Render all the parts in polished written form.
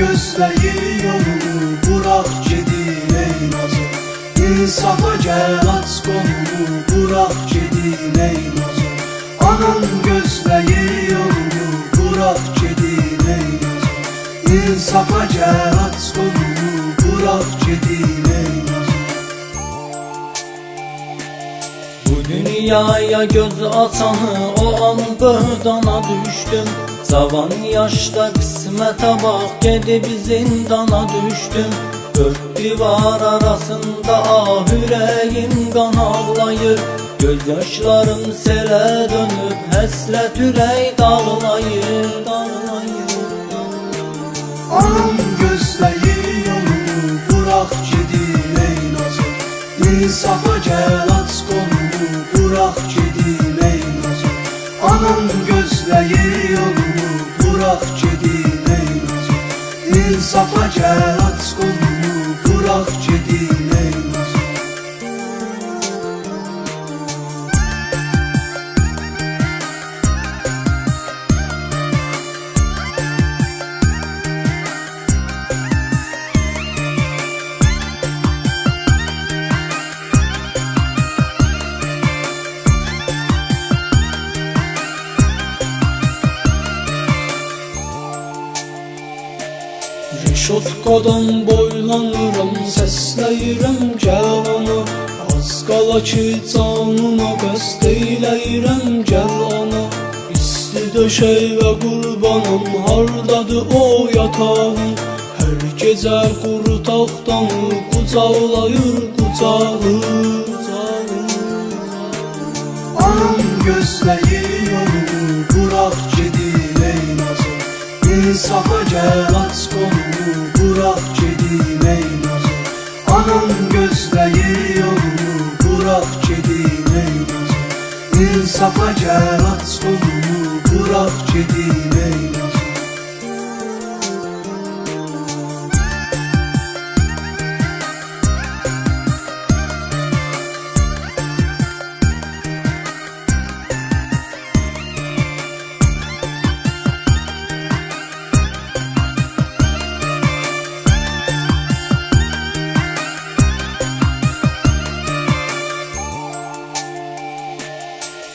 gözləyir yolunu, bırak gedir ey nazım. İnsafa gəl aç qolunu, bırak gedir ey nazım. Anam gözləyir yolunu, bırak gedir ey nazım. İnsafa gəl aç qolunu, bırak gedir ey nazım. Bu dünyaya göz açanı o an böhdana düştüm. Cavan yaşta kısmete bak, gedib zindana düştüm. Dört divar arasında ah ürəyim qan ağlayır. Gözyaşlarım selə dönüb həsrət ürək dağlayır. Anam gözləyir yolunu, bırak gedir ey nazım. İnsafa gəl aç qolunu, bırak gedir ey nazım. Anam gözləyir yolunu, bırak gedir ey nazım. İnsafa gəl aç qolunu, bırak gedir ey nazım. Reşotkadan boylanıram, səsləyirəm gəl ana. Az qala ki canıma qəsd eyləyirəm gəl ana. İsti döşək və qurbanım, hardadır o yatağım? Hər gecə quru taxtamı qucaqlayır qucağım. Anam gözləyir yolunu, bırak gedir ey nazım. İnsafa gəl aç qolunu, bırak gedir ey nazım. Anam gözləyir yolunu, bırak gedir ey nazım. İnsafa gəl aç qolunu, bırak gedir ey nazım.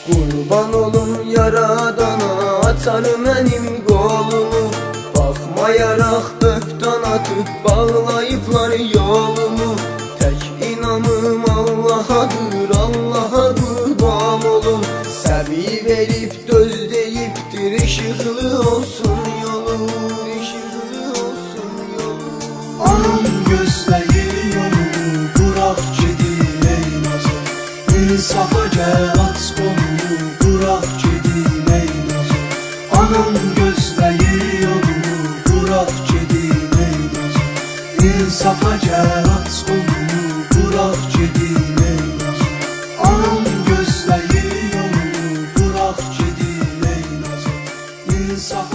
Qurban olum yaradana, açar mənim qolumu. Baxmayaraq böhtan atıb bağlayıblar yolumu. Tək inamım Allahadır, Allaha qurban olum. Səbi verib döz deyibdir, işıqlı olsun yolum, işıqlı olsun yolum. Anam gözləyir yolunu, bırak gedir ey nazım. İnsafa gəl aç qolunu, bırak gedir ey nazım. Anam gözləyir yolunu, bırak gedir ey nazım. İnsafa gəl aç qolunu, bırak gedir ey nazım. Anam gözləyir yolunu, bırak gedir ey nazım. İnsafa